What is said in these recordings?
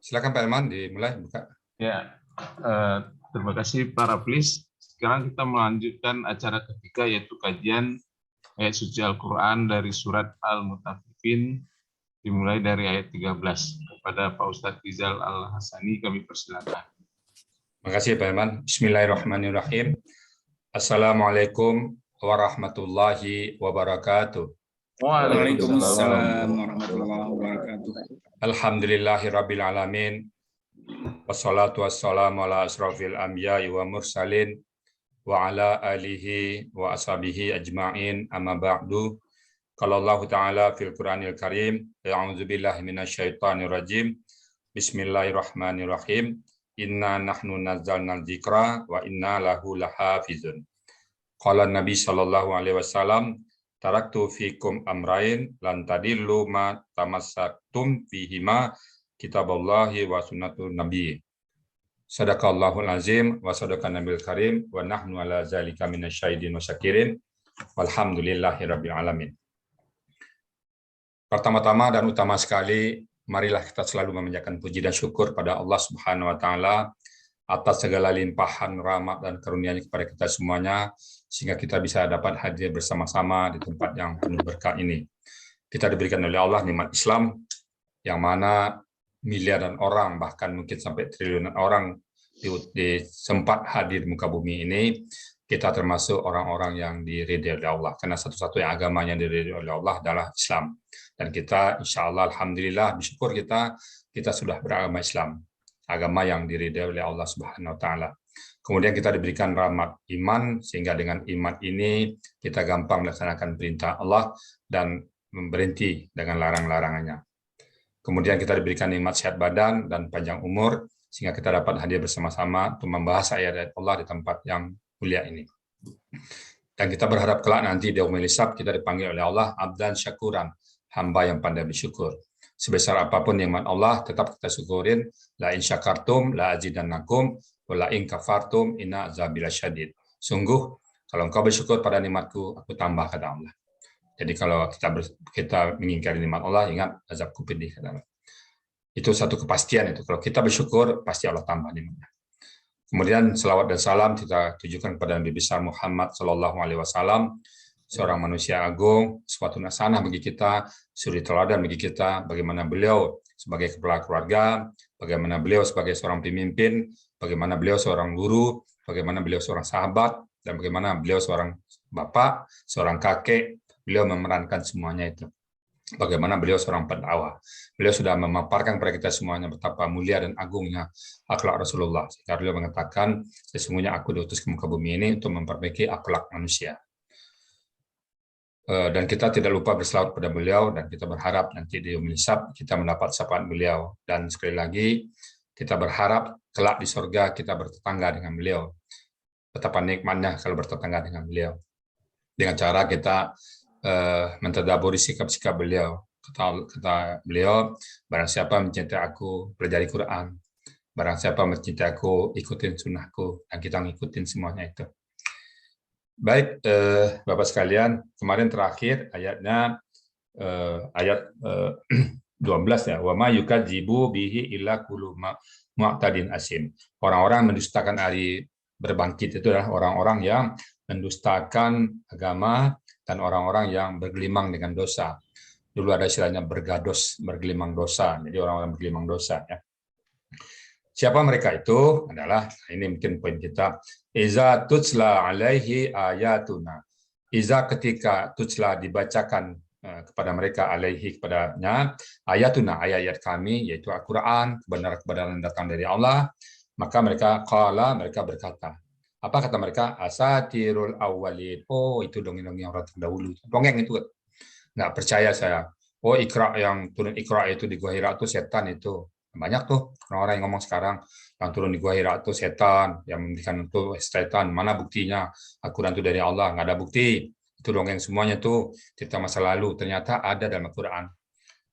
Silakan Pak Elman, dimulai buka. Ya, terima kasih para please. Sekarang kita melanjutkan acara ketiga yaitu kajian ayat suci Al-Quran dari surat Al-Mutaffifin dimulai dari ayat 13. Kepada Pak Ustadz Rizal Al-Hasani kami persilakan. Terima kasih Pak Elman. Bismillahirrahmanirrahim. Assalamualaikum warahmatullahi wabarakatuh. Waalaikumsalam warahmatullahi wabarakatuh. Alhamdulillahirabbil alamin. Wassalatu wassalamu ala asrofil anbiya'i wa mursalin wa ala alihi wa ashabihi ajma'in amma ba'du. Qala Allah Ta'ala fil Qur'anil Karim, a'udzu billahi minasyaitonir rajim. Bismillahirrahmanirrahim. Inna nahnu nazzalnal dzikra wa inna lahu lahafizun. Qala Nabi sallallahu alaihi wasallam, taraktu fikum amrain lan tadillu ma tamassaktum fihima kitaballahi wa sunnatul nabi. Sadaqallahul azim wa sadaqan nabil karim wa nahnu ala zalika minasyahidin wa syakirin walhamdulillahirabbil alamin. Pertama-tama dan utama sekali, marilah kita selalu memanjatkan puji dan syukur pada Allah Subhanahu wa taala atas segala limpahan rahmat dan karunia-Nya kepada kita semuanya sehingga kita bisa dapat hadir bersama-sama di tempat yang penuh berkah ini. Kita diberikan oleh Allah nikmat Islam yang mana miliaran orang, bahkan mungkin sampai triliunan orang sempat hadir di muka bumi ini. Kita termasuk orang-orang yang diridai oleh Allah, karena satu-satunya agama yang diridai oleh Allah adalah Islam. Dan kita insya Allah alhamdulillah bersyukur kita sudah beragama Islam, agama yang diridai oleh Allah Subhanahu wa taala. Kemudian kita diberikan rahmat iman, sehingga dengan iman ini kita gampang melaksanakan perintah Allah dan berhenti dengan larang-larangannya. Kemudian kita diberikan nikmat sehat badan dan panjang umur, sehingga kita dapat hadir bersama-sama untuk membahas ayat-ayat Allah di tempat yang mulia ini. Dan kita berharap kelak nanti di yaumil hisab kita dipanggil oleh Allah abdan syakuran, hamba yang pandai bersyukur. Sebesar apapun nikmat Allah tetap kita syukurin. La in syakartum la azidannakum wa la in kafartum inna azabi lasyadid. Sungguh kalau engkau bersyukur pada nikmatku, aku tambah, kata Allah. Jadi kalau kita mengingkari nikmat Allah, ingat azabku pedih, kata Allah. Itu satu kepastian itu. Kalau kita bersyukur, pasti Allah tambah nikmatnya. Kemudian selawat dan salam kita tujukan kepada Nabi besar Muhammad Sallallahu Alaihi Wasallam, seorang manusia agung, suatu nasanah bagi kita, suri teladan bagi kita, bagaimana beliau sebagai kepala keluarga, bagaimana beliau sebagai seorang pemimpin, bagaimana beliau seorang guru, bagaimana beliau seorang sahabat, dan bagaimana beliau seorang bapak, seorang kakek. Beliau memerankan semuanya itu. Bagaimana beliau seorang pendakwah. Beliau sudah memaparkan kepada kita semuanya betapa mulia dan agungnya akhlak Rasulullah. Sehingga beliau mengatakan, sesungguhnya aku diutus ke muka bumi ini untuk memperbaiki akhlak manusia. Dan kita tidak lupa berselawat pada beliau, dan kita berharap nanti di yaumil hisab kita mendapat syafaat beliau. Dan sekali lagi, kita berharap kelak di surga kita bertetangga dengan beliau. Betapa nikmatnya kalau bertetangga dengan beliau. Dengan cara kita mentadaburi sikap-sikap beliau. Kata beliau, barang siapa mencintai aku, pelajari Quran. Barang siapa mencintai aku, ikutin sunnahku. Dan kita ngikutin semuanya itu. Baik, Bapak sekalian, kemarin terakhir ayatnya ayat 12 ya. Wa ma yukadzibu bihi illa kullu mu'tadin asim. Orang-orang mendustakan hari berbangkit itu adalah orang-orang yang mendustakan agama dan orang-orang yang bergelimang dengan dosa. Dulu ada istilahnya bergelimang dosa. Jadi orang-orang bergelimang dosa ya. Siapa mereka itu? Adalah, ini mungkin poin kita. Iza tutsla alaihi ayatuna. Iza ketika tutsla dibacakan kepada mereka, alaihi kepadanya, ayatuna, ayat-ayat kami, yaitu Al-Quran, kebenaran-kebenaran datang dari Allah, maka mereka berkata. Apa kata mereka? Asatirul awwalin. Oh, itu dongeng-dongeng orang terdahulu. Dongeng itu. Nggak percaya saya. Oh, Iqra, yang turun Iqra itu di Gua Hira itu setan itu. Banyak tuh orang-orang yang ngomong sekarang yang turun di Gua Hira itu setan, yang memberikan itu setan. Mana buktinya? Al-Quran itu dari Allah. Nggak ada bukti. Itu dongeng semuanya tuh. Cerita masa lalu. Ternyata ada dalam Al-Quran.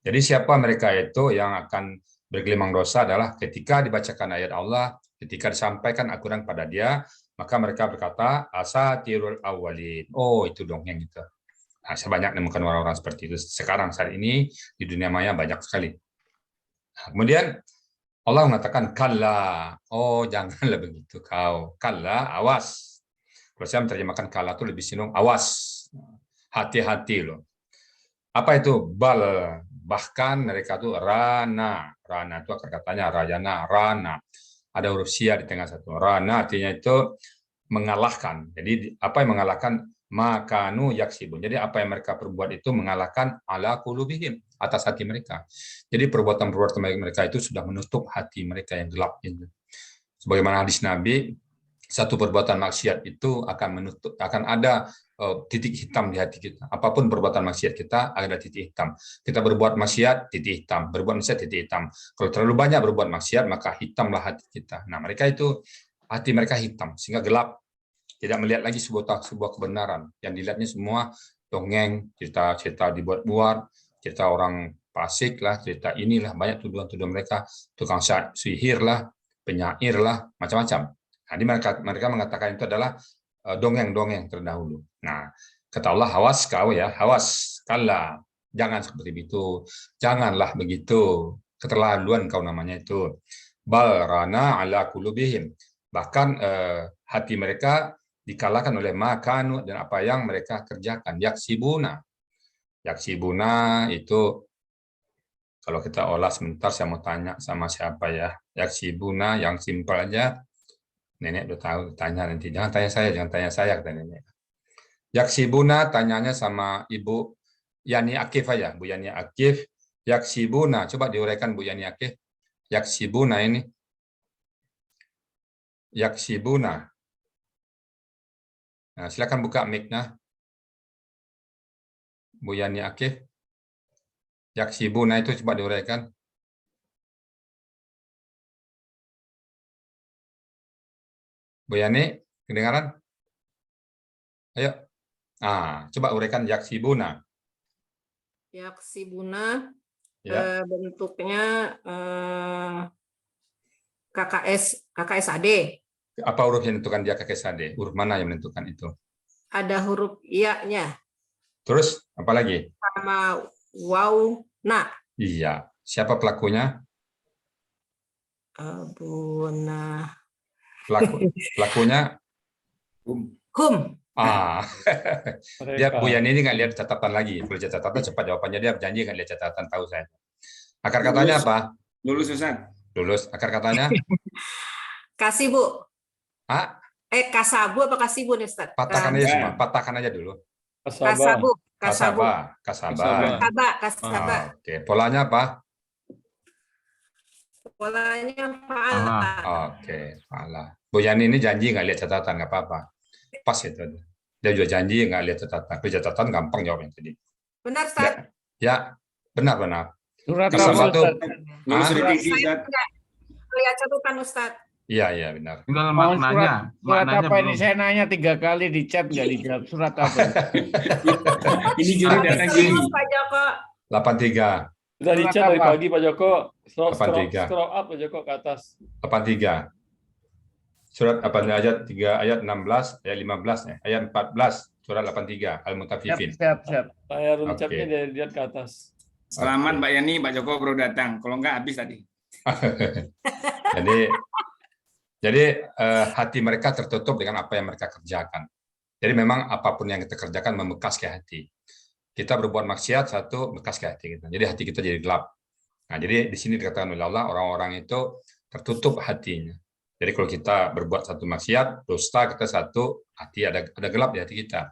Jadi siapa mereka itu yang akan bergelimang dosa adalah ketika dibacakan ayat Allah, ketika disampaikan Al-Quran kepada dia, maka mereka berkata, asatirul awwalin. Oh, itu dongeng gitu. Nah, saya banyak menemukan orang-orang seperti itu. Sekarang, saat ini, di dunia maya banyak sekali. Nah, kemudian, Allah mengatakan kalla. Oh, janganlah begitu kau. Kalla, awas. Kalau saya menerjemahkan kalla itu lebih singgung awas. Hati-hati loh. Apa itu? Bal. Bahkan mereka itu rana. Rana itu akar katanya rayana, rana. Ada huruf sia di tengah satu. Rana artinya itu mengalahkan. Jadi apa yang mengalahkan? Makanu yaksibun. Jadi apa yang mereka perbuat itu mengalahkan ala qulubihim, atas hati mereka. Jadi perbuatan-perbuatan mereka itu sudah menutup hati mereka yang gelap itu. Sebagaimana hadis Nabi, satu perbuatan maksiat itu akan ada titik hitam di hati kita. Apapun perbuatan maksiat kita ada titik hitam. Kita berbuat maksiat, titik hitam. Berbuat maksiat, titik hitam. Kalau terlalu banyak berbuat maksiat, maka hitamlah hati kita. Nah, mereka itu hati mereka hitam sehingga gelap. Tidak melihat lagi sebuah kebenaran. Yang dilihatnya semua dongeng, cerita dibuat-buat, cerita orang fasik lah, cerita inilah, banyak tuduhan-tuduhan mereka, tukang sihir lah, penyair lah, macam-macam. Jadi mereka mengatakan itu adalah dongeng-dongeng terdahulu. Nah, kata Allah, awas kau ya, awas, kalla, jangan seperti itu, janganlah begitu, keterlaluan kau namanya itu. Bal rana ala qulubihim. Bahkan hati mereka dikalahkan oleh makanu dan apa yang mereka kerjakan. Yaksibuna. Yaksibuna itu kalau kita olah sebentar, saya mau tanya sama siapa ya. Yaksibuna yang simpel aja. Nenek udah tahu, tanya nanti. Jangan tanya saya, kata nenek. Yaksibuna tanyanya sama Ibu Yani Akif aja, Bu Yani Akif. Yaksibuna, coba diuraikan Bu Yani Akif. Yaksibuna ini. Yaksibuna. Nah, silakan buka mic-nya. Bu Yani Akif. Yaksibuna itu coba diuraikan. Bu Yani, kedengaran? Ayo. Coba uraikan yaksibuna. Yaksibuna Ya. bentuknya KKSAD. Apa huruf yang menentukan dia KKSAD? Huruf mana yang menentukan itu? Ada huruf iya-nya. Terus, apa lagi? Sama waw, na. Iya. Siapa pelakunya? Buna. Pelakunya? Hum. Dia Bu Yani ini nggak lihat catatan lagi. Kalau lihat catatan cepat jawabannya, dia janji nggak lihat catatan, tahu saya. Akar katanya apa? Lulus, Ustaz. Lulus. Akar katanya? Kasih, Bu. Kasabu apa kasibu nih, Ustaz? Patahkan aja semua. Patahkan aja dulu. Kasabu. Kasaba. Oke. Polanya apa? Polanya fa'ala. Oke. Fa'ala. Bu Yani ini janji nggak lihat catatan, nggak apa-apa. Pas itu. Dia juga janji nggak lihat catatan. Kalau catatan gampang jawabnya tadi. Benar, Ustaz? Ya, benar. Surat Kasaba tuh. Lulus revisi, Saya Ustaz. lihat catatan, Ustaz. Iya, benar. Tinggal Mau maknanya. surat Maknanya apa ini? belum. Saya nanya 3 kali di chat nggak dijawab. Surat apa? Ini juri datang juri. Pak Joko. 83. Sudah di chat dari pagi Pak Joko. Scroll up Pak Joko ke atas. 83. Surat apa ayat 3 ayat 16 ayat 15 ayat 14 surat 83 Al-Mutaffifin. Siap. Saya runcapnya dari lihat ke atas. Selamat Mbak Yani, Pak Joko baru datang. Kalau enggak habis tadi. Jadi hati mereka tertutup dengan apa yang mereka kerjakan. Jadi memang apapun yang kita kerjakan membekas ke hati. Kita berbuat maksiat, satu bekas ke hati kita. Jadi hati kita jadi gelap. Nah, jadi di sini dikatakan oleh Allah orang-orang itu tertutup hatinya. Jadi kalau kita berbuat satu maksiat, dosa, kita satu hati ada gelap di hati kita.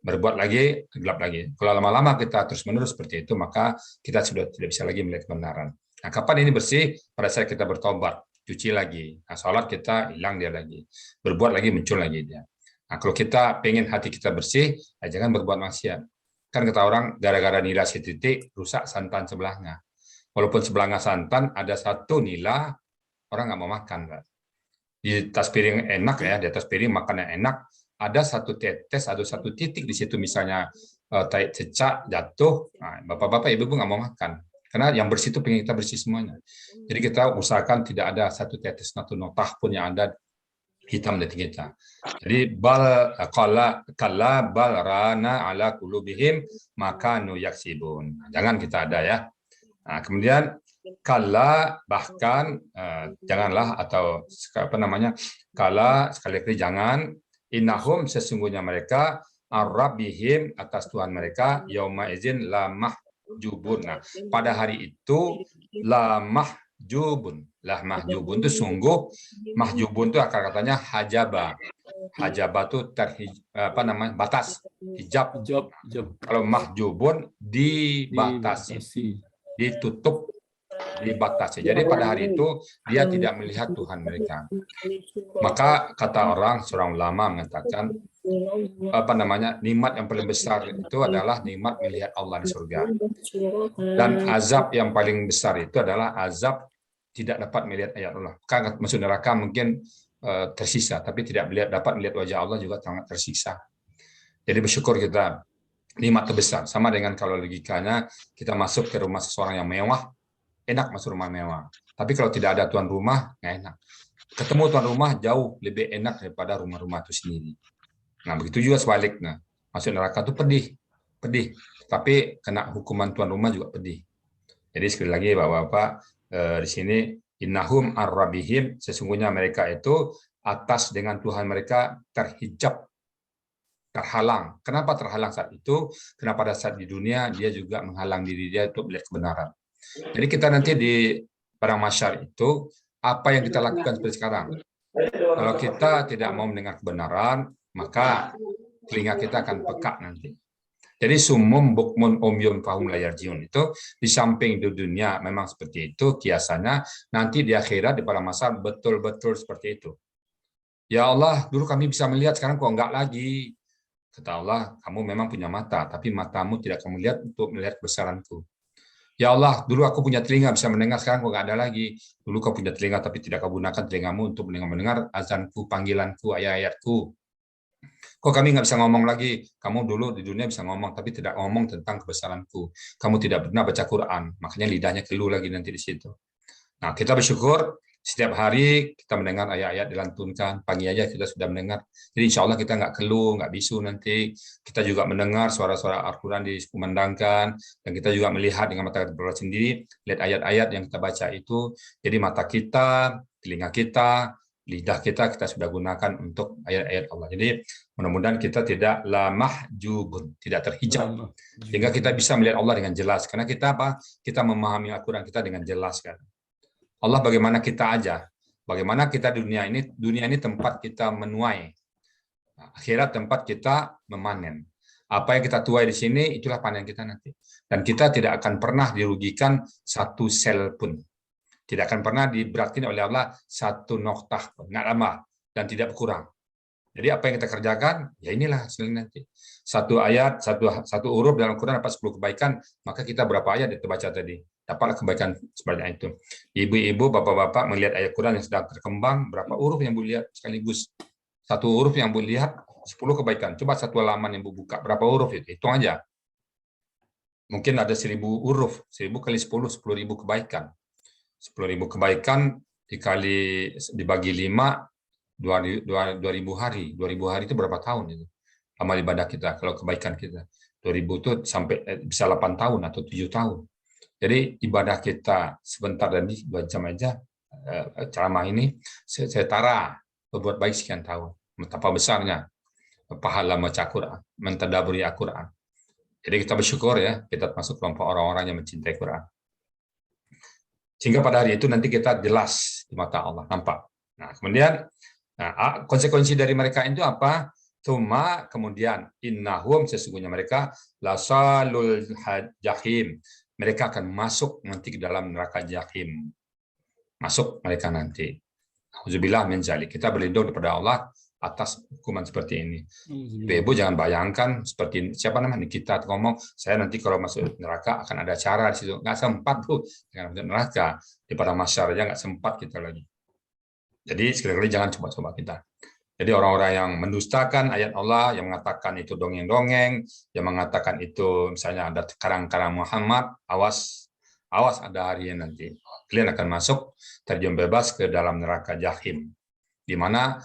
Berbuat lagi, gelap lagi. Kalau lama-lama kita terus-menerus seperti itu, maka kita sudah tidak bisa lagi melihat kebenaran. Nah, kapan ini bersih? Pada saat kita bertobat, cuci lagi. Nah, sholat kita hilang dia lagi. Berbuat lagi, muncul lagi dia. Nah, kalau kita pengen hati kita bersih, jangan berbuat maksiat. Kan kata orang, gara-gara nila setitik, rusak santan sebelahnya. Walaupun sebelahnya santan, ada satu nila, orang nggak mau makan. Kan? Di atas piring enak ya, di atas piring makannya enak, ada satu tetes, ada satu titik di situ misalnya tai cecak jatuh, nah, bapak-bapak ibu-ibu nggak mau makan, karena yang bersih itu pengen kita bersih semuanya. Jadi kita usahakan tidak ada satu tetes atau notah pun yang ada hitam di kita. Jadi kalla bal rana ala qulubihim makanu yaksibun. Jangan kita ada ya. Nah, kemudian kala bahkan janganlah, atau apa namanya, kala sekali lagi jangan, innahum sesungguhnya mereka ar-rabbihim atas Tuhan mereka yauma izin lamah jubun. Nah, pada hari itu lamahjubun. Mahjubun itu sungguh, mahjubun itu akar katanya hajaba. Hajaba itu apa namanya, batas, hijab. Kalau mahjubun dibatasi, ditutup, dibatasi. Jadi pada hari itu dia tidak melihat Tuhan mereka. Maka kata seorang ulama mengatakan, apa namanya, nikmat yang paling besar itu adalah nikmat melihat Allah di surga. Dan azab yang paling besar itu adalah azab tidak dapat melihat ayat Allah. Kan masuk neraka mungkin tersisa, tapi tidak dapat melihat wajah Allah juga sangat tersiksa. Jadi bersyukur kita, nikmat terbesar. Sama dengan kalau logikanya kita masuk ke rumah seseorang yang mewah, enak masuk rumah mewah. Tapi kalau tidak ada tuan rumah, nggak enak. Ketemu tuan rumah jauh lebih enak daripada rumah-rumah itu sendiri. Nah, begitu juga sebaliknya. Masuk neraka itu pedih. Tapi kena hukuman tuan rumah juga pedih. Jadi sekali lagi Bapak-bapak, di sini innahum ar-rabbihim, sesungguhnya mereka itu atas dengan Tuhan mereka terhijab, terhalang. Kenapa terhalang saat itu? Karena pada saat di dunia dia juga menghalang diri dia untuk melihat kebenaran. Jadi kita nanti di padang mahsyar itu, apa yang kita lakukan seperti sekarang? Kalau kita tidak mau mendengar kebenaran, maka telinga kita akan peka nanti. Jadi sumum bukmun umyun fahum la yarjiun itu di samping di dunia memang seperti itu kiasannya, nanti di akhirat di padang mahsyar betul-betul seperti itu. Ya Allah, dulu kami bisa melihat, sekarang kok enggak lagi. Kata Allah, kamu memang punya mata, tapi matamu tidak kamu lihat untuk melihat kebesaranku. Ya Allah, dulu aku punya telinga bisa mendengar, sekarang kok enggak ada lagi. Dulu kau punya telinga tapi tidak kau gunakan telingamu untuk mendengar azanku, panggilanku, ayat-ayatku. Kok kami nggak bisa ngomong lagi? Kamu dulu di dunia bisa ngomong, tapi tidak ngomong tentang kebesaranku. Kamu tidak pernah baca Quran, makanya lidahnya keluh lagi nanti di situ. Nah, kita bersyukur setiap hari kita mendengar ayat-ayat dilantunkan. Pagi aja kita sudah mendengar. Jadi insya Allah kita nggak keluh, nggak bisu nanti. Kita juga mendengar suara-suara Al-Quran dikumandangkan, dan kita juga melihat dengan mata kita sendiri, lihat ayat-ayat yang kita baca itu. Jadi mata kita, telinga kita, lidah kita sudah gunakan untuk ayat-ayat Allah. Jadi mudah-mudahan kita tidak lamahjubun, tidak terhijab, sehingga kita bisa melihat Allah dengan jelas. Karena kita apa? Kita memahami Al-Quran kita dengan jelas kan. Allah bagaimana kita aja, bagaimana kita di dunia ini tempat kita menuai, akhirat tempat kita memanen. Apa yang kita tuai di sini itulah panen kita nanti. Dan kita tidak akan pernah dirugikan satu sel pun. Tidak akan pernah diberatin oleh Allah satu noktah, nggak lama, dan tidak berkurang. Jadi apa yang kita kerjakan, ya inilah hasilnya nanti. Satu ayat, satu huruf dalam Al-Quran dapat 10 kebaikan, maka kita berapa ayat kita baca tadi? Dapatlah kebaikan sebanyak itu. Ibu-ibu, bapak-bapak melihat ayat Quran yang sedang berkembang, berapa huruf yang Bu lihat sekaligus? Satu huruf yang Bu lihat, 10 kebaikan. Coba satu halaman yang Bu buka, berapa huruf itu? Hitung aja. Mungkin ada 1000 huruf, 1000 kali 10, 10.000 kebaikan. 10.000 kebaikan dibagi 5, 2.000 hari. 2.000 hari itu berapa tahun itu? Amal ibadah kita, kalau kebaikan kita. 2.000 itu sampai bisa 8 tahun atau 7 tahun. Jadi ibadah kita sebentar dan 2 jam aja, ceramah ini, setara berbuat baik sekian tahun. Betapa besarnya pahala membaca Quran, mentadaburi Al-Quran. Jadi kita bersyukur ya, kita masuk kelompok orang-orang yang mencintai Quran. Sehingga pada hari itu nanti kita jelas di mata Allah, nampak. Nah, kemudian konsekuensi dari mereka itu apa? Tuma kemudian innahum sesungguhnya mereka lasalul jahim. Mereka akan masuk nanti ke dalam neraka jahim. Masuk mereka nanti. Auzubillah min dzalik. Kita berlindung kepada Allah atas hukuman seperti ini. Ibu jangan bayangkan seperti siapa namanya kita ngomong, saya nanti kalau masuk neraka akan ada cara di situ. Nggak sempat tuh dengan masuk neraka. Di padang mahsyar aja nggak sempat kita lagi. Jadi sekali-kali jangan coba-coba kita. Jadi orang-orang yang mendustakan ayat Allah, yang mengatakan itu dongeng-dongeng, yang mengatakan itu misalnya ada karang-karang Muhammad, awas ada harinya nanti. Kalian akan masuk terjun bebas ke dalam neraka jahim, di mana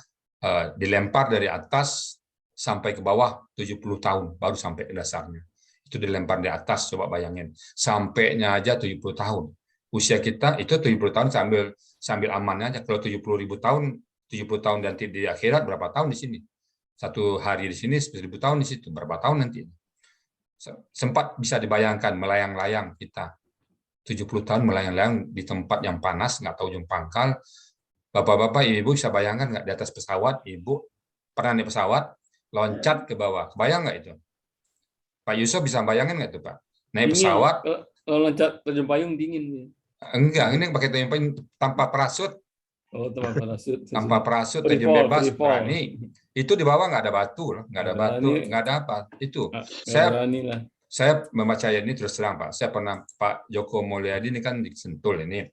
dilempar dari atas sampai ke bawah 70 tahun baru sampai ke dasarnya. Itu dilempar di atas, coba bayangin. Sampainya aja 70 tahun. Usia kita itu 70 tahun sambil amannya aja. Kalau 70.000 tahun, 70 tahun nanti di akhirat berapa tahun di sini? Satu hari di sini 1000 tahun di situ, berapa tahun nanti? Sempat bisa dibayangkan melayang-layang kita. 70 tahun melayang-layang di tempat yang panas, nggak tahu ujung pangkal. Bapak-bapak, ibu bisa bayangkan nggak di atas pesawat, ibu pernah naik pesawat, loncat ke bawah. Kebayang nggak itu? Pak Yusuf bisa bayangin nggak itu, Pak? Naik Dingin. pesawat. Kalau loncat terjun payung dingin. Enggak, ini pakai terjun payung tanpa parasut. Oh, tanpa parasut. Tanpa parasut, Free terjun fall, bebas, free fall. berani. Itu di bawah nggak ada batu, loh. Nggak ada batu, Berani. nggak ada apa. Itu. Nggak berani lah. Saya membaca ayat ini terus terang, Pak. Saya pernah, Pak Joko Mulyadi ini kan di Sentul ini.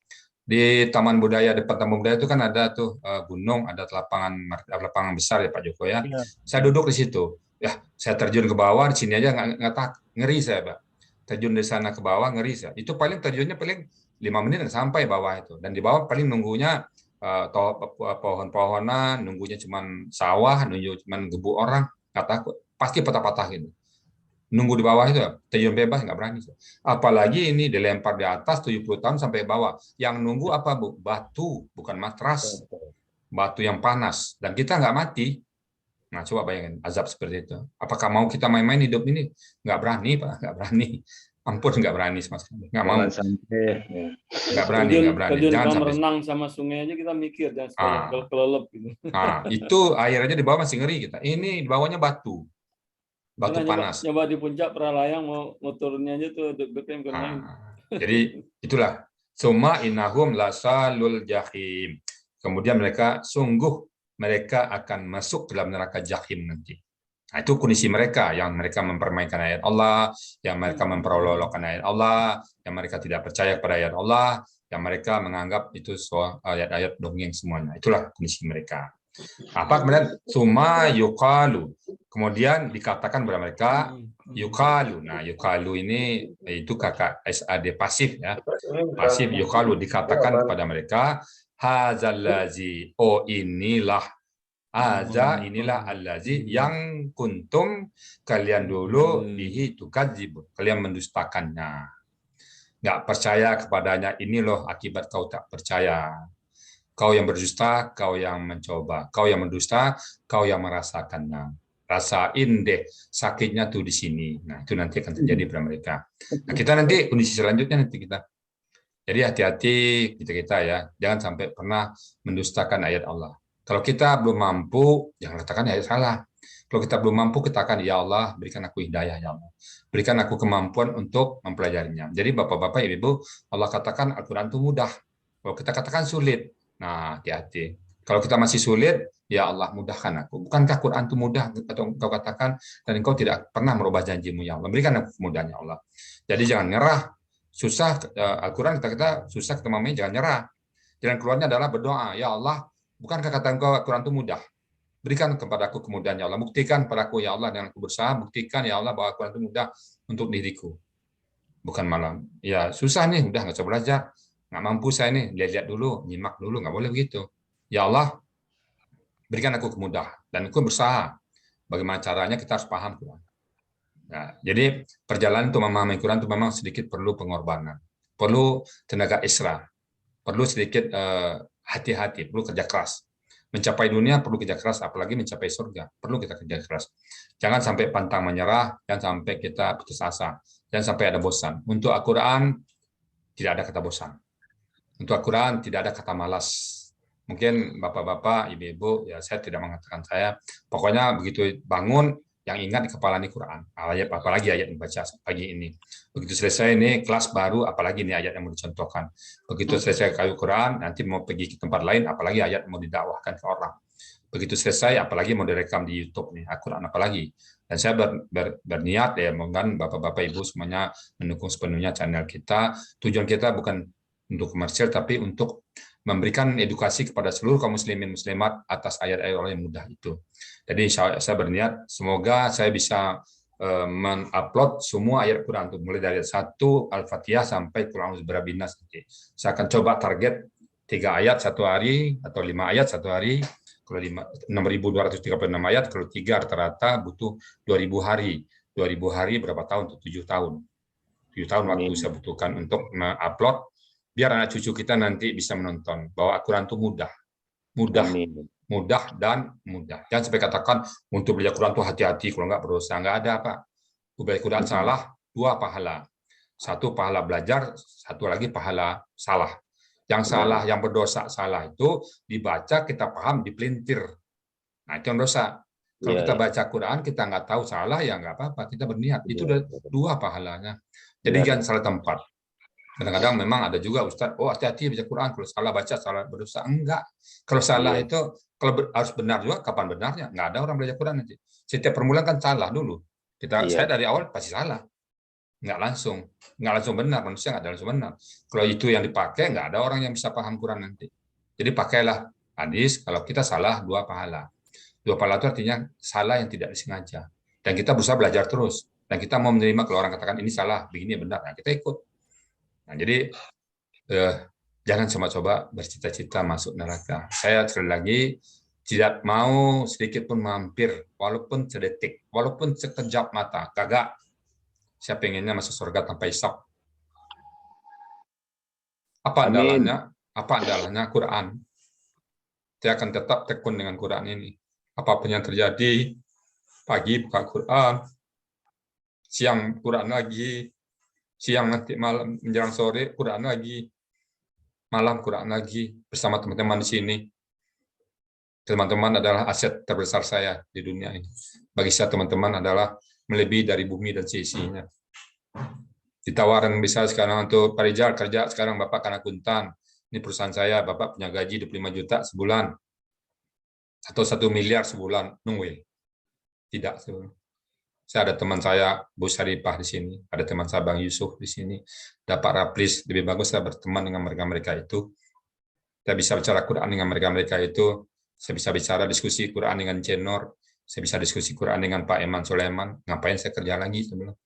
Di Taman Budaya, depan Taman Budaya itu kan ada tuh gunung, ada lapangan besar ya Pak Joko ya. Ya. Saya duduk di situ. Ya, saya terjun ke bawah, di sini aja nggak ngeri saya, Pak. Terjun dari sana ke bawah ngeri saya. Itu paling terjunnya paling 5 menit nggak sampai bawah itu. Dan di bawah paling nunggunya pohon-pohonan, nunggunya cuman sawah, nunggu cuman gebu orang, nggak takut. Pasti patah-patah gitu. Nunggu di bawah itu, terjun bebas nggak berani. Apalagi ini dilempar di atas 70 tahun sampai bawah. Yang nunggu apa, Bu? Batu, bukan matras. Batu yang panas. Dan kita nggak mati. Nah, coba bayangin azab seperti itu. Apakah mau kita main-main hidup ini? Nggak berani, Pak. Nggak berani. Ampun, nggak berani sama sekali. Nggak mau. Nggak berani, nggak berani. Terjun Jangan sampai. renang sama sungai aja kita mikir, jangan sekali kelelep gitu. Nah, itu air aja di bawah masih ngeri kita. Ini di bawahnya batu. Batu panas. Nyoba di puncak pernah layang mau turunnya aja tuh deg-degan main. Jadi itulah summa innahum lasalul jahim. Kemudian mereka akan masuk ke dalam neraka jahim nanti. Nah, itu kondisi mereka yang mereka mempermainkan ayat Allah, yang mereka memperolok-olokkan ayat Allah, yang mereka tidak percaya kepada ayat Allah, yang mereka menganggap itu ayat-ayat dongeng semuanya. Itulah kondisi mereka. Apa kemudian summa yuqalu, kemudian dikatakan kepada mereka yuqalu. Nah, yuqalu ini itu kakak SAD pasif ya, pasif. Yuqalu dikatakan kepada mereka hazallazi, oh inilah inilah allazi yang kuntum, kalian dulu bihi tukadzibun, kalian mendustakannya, nggak percaya kepadanya. Ini loh akibat kau tak percaya. Kau yang berdusta, kau yang mencoba, kau yang mendusta, kau yang merasakannya. Rasain deh sakitnya tuh di sini. Nah, itu nanti akan terjadi pada mereka. Nah, kita nanti kondisi selanjutnya nanti kita. Jadi hati-hati kita ya, jangan sampai pernah mendustakan ayat Allah. Kalau kita belum mampu, jangan katakan ayat salah. Kalau kita belum mampu, katakan ya Allah, berikan aku hidayah ya Allah. Berikan aku kemampuan untuk mempelajarinya. Jadi Bapak-bapak, Ibu, Allah katakan Al-Qur'an itu mudah. Kalau kita katakan sulit, nah, hati-hati. Kalau kita masih sulit, ya Allah mudahkan aku. Bukankah Quran itu mudah? Atau engkau katakan, dan engkau tidak pernah merubah janjimu ya Allah. Berikan aku kemudahan ya Allah. Jadi jangan nyerah. Susah, Al-Quran kita susah ketemu, jangan nyerah. Jalan keluarnya adalah berdoa. Ya Allah, bukankah kata engkau Al-Quran itu mudah? Berikan kepada aku kemudahan ya Allah. Buktikan padaku ya Allah dengan aku berusaha. Buktikan ya Allah bahwa Al-Quran itu mudah untuk diriku. Bukan malam. Ya susah nih, udah nggak usah belajar. Nggak mampu saya nih, lihat-lihat dulu, nyimak dulu, nggak boleh begitu. Ya Allah, berikan aku kemudahan, dan aku berusaha. Bagaimana caranya kita harus paham Quran. Nah, jadi perjalanan untuk memahami Quran itu memang sedikit perlu pengorbanan, perlu tenaga isra, perlu sedikit hati-hati, perlu kerja keras. Mencapai dunia perlu kerja keras, apalagi mencapai surga perlu kita kerja keras. Jangan sampai pantang menyerah, jangan sampai kita putus asa, jangan sampai ada bosan. Untuk Al-Quran tidak ada kata bosan. Untuk Al-Quran tidak ada kata malas. Mungkin bapak-bapak, ibu-ibu, ya saya tidak mengatakan saya. Pokoknya begitu bangun, yang ingat di kepala ini Quran. Apalagi ayat yang dibaca pagi ini. Begitu selesai ini kelas baru, apalagi ini ayat yang mau dicontohkan. Begitu selesai kayu Quran, nanti mau pergi ke tempat lain, apalagi ayat mau didakwahkan ke orang. Begitu selesai, apalagi mau direkam di YouTube nih, Al-Quran apalagi. Dan saya berniat ya, mohon bapak-bapak ibu semuanya mendukung sepenuhnya channel kita. Tujuan kita bukan untuk komersial, tapi untuk memberikan edukasi kepada seluruh kaum muslimin muslimat atas ayat-ayat Allah yang mudah itu. Jadi insya Allah saya berniat, semoga saya bisa mengupload semua ayat Quran itu, mulai dari 1 Al-Fatihah sampai Quran Berabinas. Saya akan coba target 3 ayat satu hari, atau 5 ayat satu hari. Kalau 6.236 ayat, kalau 3 rata-rata butuh 2.000 hari. 2.000 hari berapa tahun? 7 tahun. 7 tahun waktu saya butuhkan untuk mengupload biar anak cucu kita nanti bisa menonton bahwa Al-Quran itu mudah, mudah dan mudah. Jangan sampai katakan untuk belajar Quran itu hati-hati, kalau nggak berdosa. Nggak ada, Pak. Belajar Quran salah, 2 pahala. 1 pahala belajar, 1 lagi pahala salah. Yang salah, yang berdosa salah itu dibaca, kita paham, dipelintir. Nah, itu yang dosa. Kalau kita baca Quran, kita nggak tahu salah, ya nggak apa-apa. Kita berniat. Itu udah 2 pahalanya. Jadi jangan salah tempat. Kadang-kadang memang ada juga Ustadz, oh hati-hati baca Quran, kalau salah baca, salah berdosa. Enggak. Kalau salah itu, kalau harus benar juga, kapan benarnya? Nggak ada orang belajar Quran nanti. Setiap permulaan kan salah dulu. Saya dari awal pasti salah. Nggak langsung benar, manusia nggak ada langsung benar. Kalau itu yang dipakai, nggak ada orang yang bisa paham Quran nanti. Jadi pakailah hadis, kalau kita salah 2 pahala. 2 pahala itu artinya salah yang tidak disengaja. Dan kita berusaha belajar terus. Dan kita mau menerima kalau orang katakan ini salah, begini benar. Nah, kita ikut. Nah, jadi jangan coba-coba bercita-cita masuk neraka. Saya sekali lagi tidak mau sedikit pun mampir, walaupun sedetik, walaupun sekejap mata. Kagak. Saya pengennya masuk surga tanpa hisab. Apa andalanya? Apa andalanya Quran? Saya akan tetap tekun dengan Quran ini. Apapun yang terjadi, pagi buka Quran, siang Quran lagi, siang nanti malam menjelang sore Quran lagi, malam Quran lagi bersama teman-teman di sini. Teman-teman adalah aset terbesar saya di dunia ini. Bagi saya teman-teman adalah melebihi dari bumi dan seisinya. Ditawaran bisa sekarang untuk Pak Rizal kerja sekarang Bapak kan akuntan. Ini perusahaan saya, Bapak punya gaji 25 juta sebulan atau 1 miliar sebulan. No way. Tidak. Saya ada teman saya Bu Syarifah di sini, ada teman saya Bang Yusuf di sini, dapat Raplis, lebih bagus saya berteman dengan mereka-mereka itu. Saya bisa bicara Quran dengan mereka-mereka itu, saya bisa bicara diskusi Quran dengan Cenor, saya bisa diskusi Quran dengan Pak Eman Sulaiman, ngapain saya kerja lagi sebelum.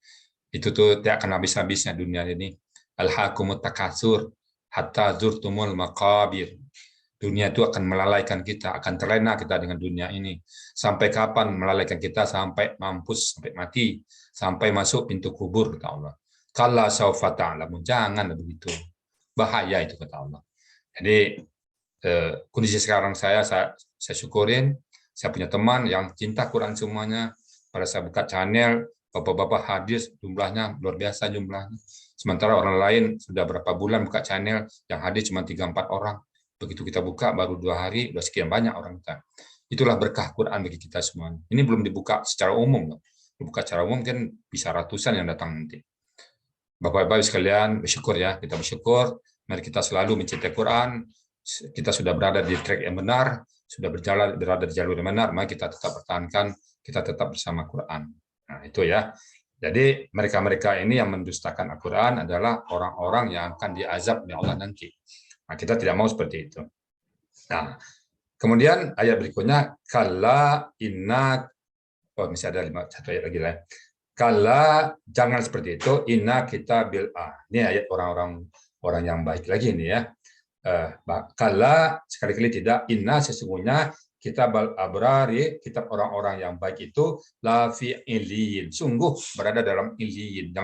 Itu tuh tidak akan habis-habisnya dunia ini. Alhaakumut takatsur hatta zurtumul maqabir. Dunia itu akan melalaikan kita, akan terlena kita dengan dunia ini. Sampai kapan melalaikan kita? Sampai mampus, sampai mati, sampai masuk pintu kubur, kata Allah. Kalla saufa ta'lamun. Jangan begitu. Bahaya itu, kata Allah. Jadi, kondisi sekarang saya syukurin, saya punya teman yang cinta Quran semuanya. Pada saya buka channel, bapak-bapak hadis, jumlahnya luar biasa jumlahnya. Sementara orang lain sudah berapa bulan buka channel, yang hadis cuma 3-4 orang. Begitu kita buka, baru 2 hari, udah sekian banyak orang kita. Itulah berkah Quran bagi kita semua. Ini belum dibuka secara umum. Dibuka secara umum kan bisa ratusan yang datang nanti. Bapak-bapak sekalian, bersyukur ya. Kita bersyukur, mari kita selalu mencintai Quran. Kita sudah berada di track yang benar, sudah berada di jalur yang benar, mari kita tetap pertahankan, kita tetap bersama Quran. Nah, itu ya. Jadi mereka-mereka ini yang mendustakan Al-Quran adalah orang-orang yang akan diazab oleh Allah nanti. Nah, kita tidak mau seperti itu. Nah, kemudian ayat berikutnya, kalla inna, masih ada 1 ayat lagi lah. Kalla, jangan seperti itu, inna kita ini ayat orang yang baik lagi ini ya. Kalla, sekali-kali tidak, inna sesungguhnya kitab al-abrari, kitab orang-orang yang baik itu la fi illiyin, sungguh berada dalam illiyin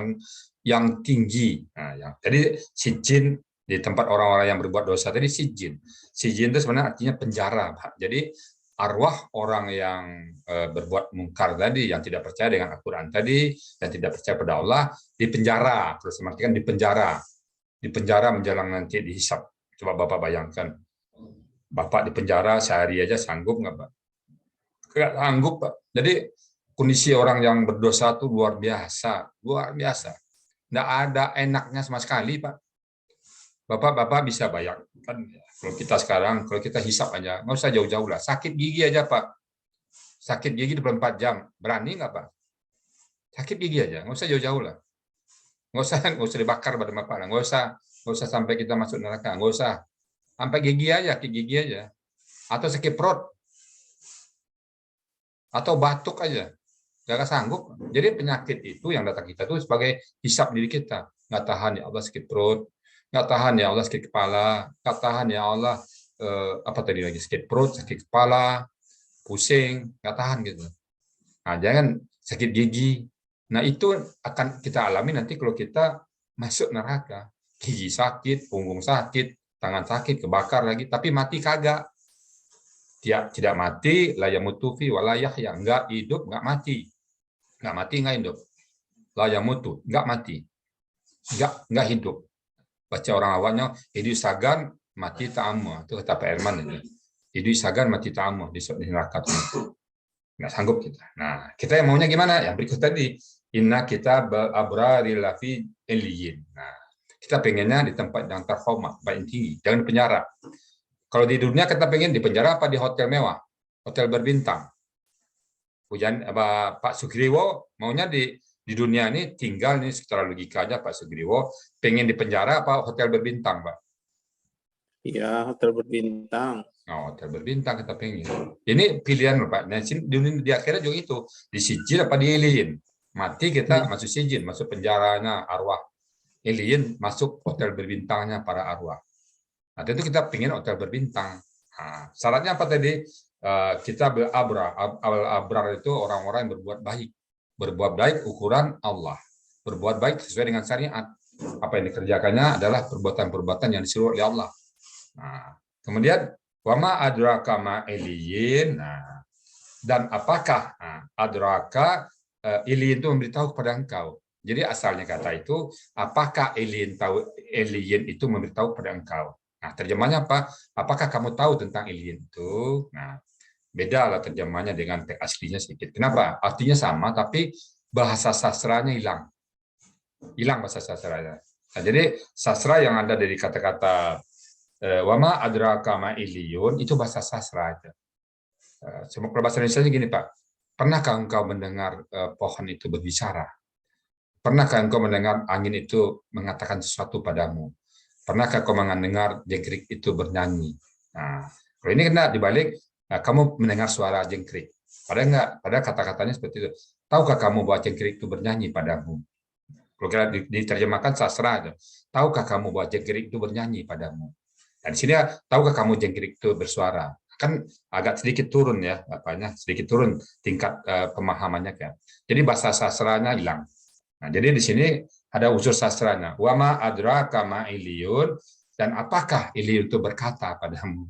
yang tinggi. Nah, jadi sijin di tempat orang-orang yang berbuat dosa tadi sijin. Sijin itu sebenarnya artinya penjara. Jadi arwah orang yang berbuat mungkar tadi, yang tidak percaya dengan Al-Quran tadi, dan tidak percaya pada Allah, dipenjara. Terus artikan dipenjara. Dipenjara menjelang nanti dihisab. Coba Bapak bayangkan. Bapak dipenjara sehari aja sanggup nggak, Pak? Nggak sanggup, Pak. Jadi kondisi orang yang berdosa itu luar biasa. Luar biasa. Nggak ada enaknya sama sekali, Pak. Bapak-bapak bisa bayangkan, kalau kita sekarang, kalau kita hisap aja, nggak usah jauh-jauh lah, sakit gigi aja Pak, sakit gigi 24 jam, berani nggak Pak? Sakit gigi aja, nggak usah jauh-jauh lah, nggak usah dibakar pada Bapak lah, nggak usah sampai kita masuk neraka, nggak usah, sampai gigi aja, atau sakit perut, atau batuk aja, nggak sanggup. Jadi penyakit itu yang datang kita tuh sebagai hisap diri kita, nggak tahan ya Allah sakit perut. Nggak tahan ya Allah sakit kepala, nggak tahan ya Allah apa tadi lagi sakit perut, sakit kepala, pusing, nggak tahan gitu. Nah, jangan sakit gigi. Nah, itu akan kita alami nanti kalau kita masuk neraka. gigi sakit, punggung sakit, tangan sakit, kebakar lagi, tapi mati kagak. Dia tidak mati, la yamutu fi wa la yahya, enggak hidup, enggak mati. Enggak mati, enggak hidup. La yamutu, enggak mati. Enggak hidup. Baca orang awalnya, hidup sagan, mati ta'amu. Itu kata Pak Herman ini. Hidup sagan, mati ta'amu di neraka. Enggak sanggup kita. Nah, kita yang maunya gimana? Yang berikut tadi. Inna kita abrari lafi eliyin. Nah, kita pengennya di tempat yang terhormat, tempat yang tinggi, jangan di penjara. Kalau di dunia kita pengen di penjara apa di hotel mewah, hotel berbintang. Pak Sugriwo maunya di dunia ini tinggal nih secara logikanya Pak Sugriwo pengen di penjara apa hotel berbintang, Pak? Iya, hotel berbintang. Oh, hotel berbintang kita pengen. Ini pilihan Pak. Nah, di akhirnya juga itu di sijil apa di alien. Mati kita masuk sijil, masuk penjaranya arwah. Alien masuk hotel berbintangnya para arwah. Nah, tentu kita pengen hotel berbintang. Nah, syaratnya apa tadi? Kita abrar itu orang-orang yang berbuat baik. Berbuat baik ukuran Allah. Berbuat baik sesuai dengan syariat. Apa yang dikerjakannya adalah perbuatan-perbuatan yang disuruh oleh Allah. Nah, kemudian wama adraka ma iliyin. Nah, dan apakah adraka iliyin itu memberitahu kepada engkau. Jadi asalnya kata itu, apakah iliyin itu memberitahu kepada engkau. Nah, terjemahnya apa? Apakah kamu tahu tentang alien itu? Nah, beda lah terjemahnya dengan teks aslinya sedikit. Kenapa? Artinya sama, tapi bahasa sastranya hilang. Hilang bahasa sastranya. Nah, jadi sastra yang ada dari kata-kata wama adraka ma iliyun itu bahasa sastra aja. Kalau bahasa Indonesia gini, Pak. Pernahkah engkau mendengar pohon itu berbicara? Pernahkah engkau mendengar angin itu mengatakan sesuatu padamu? Pernahkah kau mendengar jengkrik itu bernyanyi? Nah, kalau ini kena dibalik, kamu mendengar suara jengkrik. Padahal enggak, padahal kata-katanya seperti itu. Tahukah kamu bahwa jengkrik itu bernyanyi padamu? Kalau kita diterjemahkan sastra aja. Tahukah kamu bahwa jengkrik itu bernyanyi padamu? Dan di sini, tahukah kamu jengkrik itu bersuara? Kan agak sedikit turun ya, sedikit turun tingkat pemahamannya kan. Jadi bahasa sastranya hilang. Nah, jadi di sini ada unsur sastranya. Wama adraka ma iliyun, dan apakah iliyun itu berkata padamu?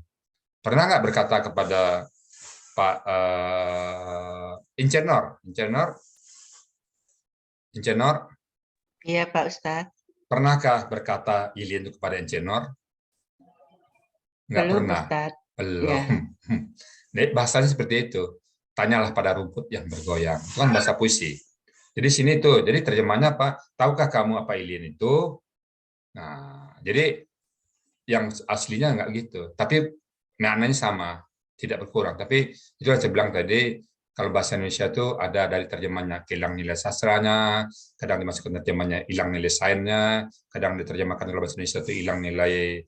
Pernah nggak berkata kepada Pak Incenor? Iya Pak Ustadz. Pernahkah berkata iliyun itu kepada Incenor? Nggak Belum pernah. Ustadz. Belum. Ya. Bahasanya seperti itu. Tanyalah pada rumput yang bergoyang. Itu kan bahasa puisi. Jadi sini tuh, jadi terjemahnya apa? Tahukah kamu apa alien itu? Nah, jadi yang aslinya nggak gitu, tapi maknanya sama, tidak berkurang. Tapi itu yang saya bilang tadi, kalau bahasa Indonesia itu ada dari terjemahnya hilang nilai sastranya, kadang dimasukkan terjemahnya hilang nilai sainsnya, kadang diterjemahkan kalau bahasa Indonesia itu hilang nilai,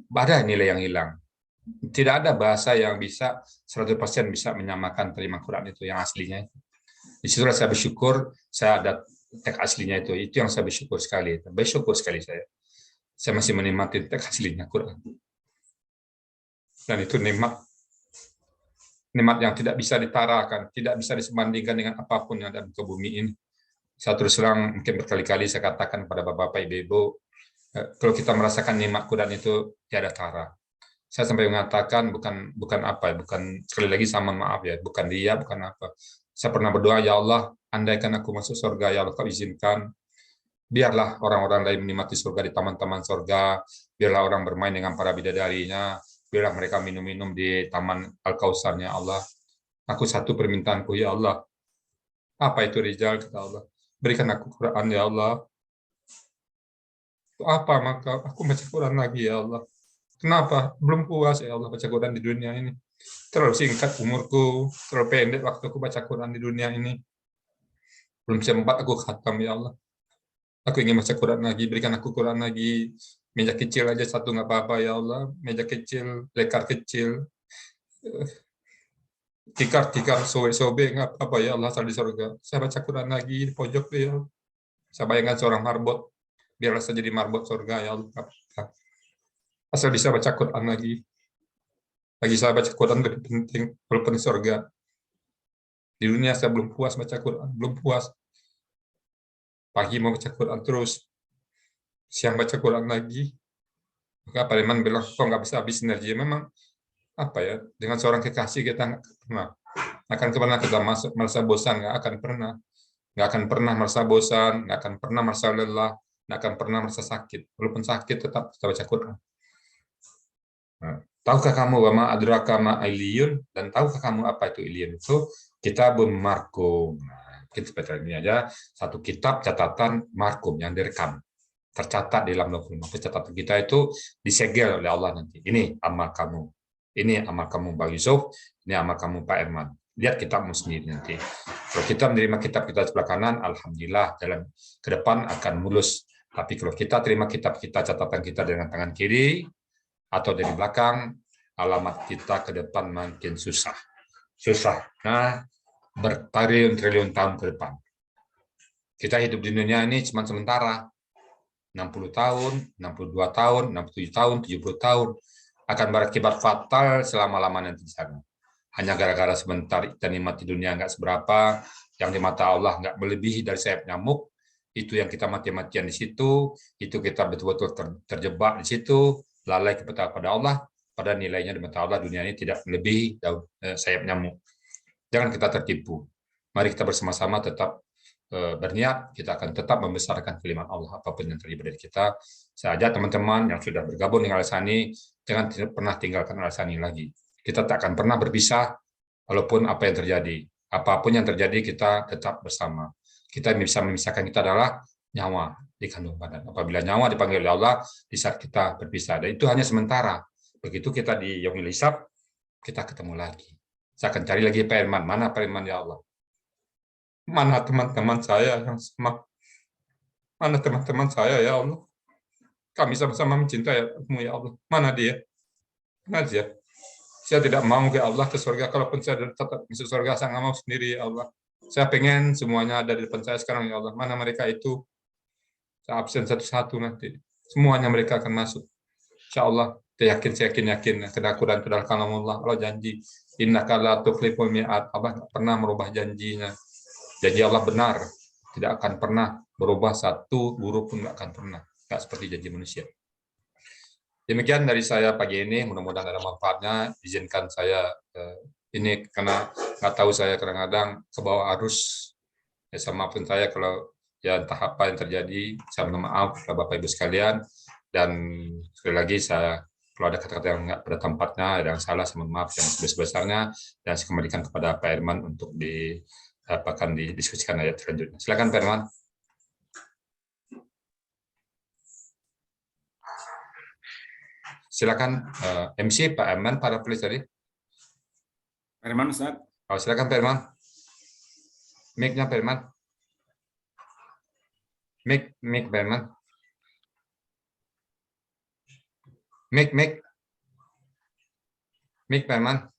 ada nilai yang hilang. Tidak ada bahasa yang bisa 100% bisa menyamakan terjemah Quran itu yang aslinya. Di situ saya bersyukur saya ada teks aslinya itu yang saya bersyukur sekali saya masih menikmati teks aslinya Quran, dan itu nikmat yang tidak bisa ditarakan, tidak bisa disebandingkan dengan apapun yang ada di bumi ini. Saya terus terang mungkin berkali-kali saya katakan pada bapak-bapak ibu-ibu, kalau kita merasakan nikmat Quran itu tiada tara. Saya sampai mengatakan bukan sekali lagi sama maaf ya, bukan dia, bukan apa. Saya pernah berdoa, ya Allah, andaikan aku masuk surga, ya Allah, kau izinkan. Biarlah orang-orang lain menikmati surga di taman-taman surga, biarlah orang bermain dengan para bidadarinya, biarlah mereka minum-minum di taman Al-Kausarnya, Allah. Aku satu permintaanku, ya Allah. Apa itu Rizal, kata Allah? Berikan aku Quran, ya Allah. Apa maka aku baca Quran lagi, ya Allah. Kenapa? Belum puas, ya Allah, baca Quran di dunia ini. Terlalu singkat umurku, terlalu pendek waktu aku baca Quran di dunia ini. Belum sempat aku khatam, ya Allah. Aku ingin baca Quran lagi, berikan aku Quran lagi. Meja kecil aja satu nggak apa-apa, ya Allah. Meja kecil, lekar kecil. Tikar sobek nggak apa-apa, ya Allah, asal di surga. Saya baca Quran lagi di pojok, ya Allah. Saya bayangkan seorang marbot. Biarlah saya jadi marbot surga, ya Allah. Asal bisa baca Quran lagi. Bagi saya baca Quran lebih penting walaupun di surga. Di dunia saya belum puas baca Quran, belum puas. Pagi mau baca Quran terus, siang baca Quran lagi. Maka Pak Iman bilang, kok nggak bisa habis energi. Memang apa ya, dengan seorang kekasih kita nggak pernah kita merasa bosan, nggak akan pernah merasa bosan, nggak akan pernah merasa lelah, nggak akan pernah merasa sakit. Walaupun sakit tetap kita baca Quran. Nah, tahukah kamu wama adraka ma iliyun, dan tahukah kamu apa itu iliyun? Itu kitabun markum. Nah, kita seperti ini aja, satu kitab catatan markum yang direkam, tercatat di dalam lauhul mahfuz. Catatan kita itu disegel oleh Allah nanti. Ini amal kamu. Ini amal kamu Bang Yusuf, ini amal kamu Pak Herman. Lihat kitabmu sendiri nanti. Kalau kita menerima kitab kita sebelah kanan, alhamdulillah jalan ke depan akan mulus. Tapi kalau kita terima kitab kita, catatan kita dengan tangan kiri atau dari belakang, alamat kita ke depan makin susah. Nah, bertriliun-triliun tahun ke depan. Kita hidup di dunia ini cuma sementara. 60 tahun, 62 tahun, 67 tahun, 70 tahun. Akan berakibat fatal selama-lamanya di sana. Hanya gara-gara sebentar kita nikmati dunia nggak seberapa, yang di mata Allah nggak melebihi dari sayap nyamuk, itu yang kita mati-matian di situ, itu kita betul-betul terjebak di situ, lalai kepada Allah, pada nilainya di mata Allah dunia ini tidak melebihi sayap nyamuk. Jangan kita tertipu. Mari kita bersama-sama tetap berniat, kita akan tetap membesarkan kalimat Allah apapun yang terjadi dari kita. Saya ajak teman-teman yang sudah bergabung dengan Al-Sani, jangan pernah tinggalkan Al-Sani lagi. Kita tak akan pernah berpisah, walaupun apa yang terjadi. Apapun yang terjadi, kita tetap bersama. Kita bisa memisahkan kita adalah nyawa di kandung badan. Apabila nyawa dipanggil oleh Allah, di saat kita berpisah. Dan itu hanya sementara. Begitu kita di Yaumil Hisab, kita ketemu lagi. Saya akan cari lagi Pak Herman. Mana Pak Herman ya Allah? Mana teman-teman saya yang sama? Mana teman-teman saya ya Allah? Kami sama-sama mencintai-Mu ya Allah. Mana dia? Mana dia? Saya tidak mau ke Allah ke surga. Kalaupun saya tetap masuk surga, saya nggak mau sendiri ya Allah. Saya pengen semuanya ada di depan saya sekarang ya Allah. Mana mereka itu? Saya absen satu-satu nanti. Semuanya mereka akan masuk. Insya Allah. Saya yakin. Karena Quran adalah kalamullah. Allah janji. Innaka la tukhliful mi'ad. Allah pernah merubah janjinya. Janji Allah benar. Tidak akan pernah berubah satu huruf pun nggak akan pernah. Nggak seperti janji manusia. Demikian dari saya pagi ini, mudah-mudahan ada manfaatnya. Izinkan saya ini karena nggak tahu saya kadang-kadang ke bawah arus. Ya, sama pun saya kalau ya entah apa yang terjadi, saya minta maaf kepada Bapak Ibu sekalian. Dan sekali lagi saya kalau ada kata-kata yang nggak pada tempatnya, ada yang salah, saya mohon maaf yang sebesar-besarnya. Dan saya kembalikan kepada Pak Herman untuk didiskusikan ayat selanjutnya. Silakan Pak Herman. Silakan MC Pak Herman, para penulis tadi. Pak Herman, Ustaz. Oh, silakan Pak Herman. Mic-nya Pak Herman. Mic Pak Herman. Mic Pak Herman.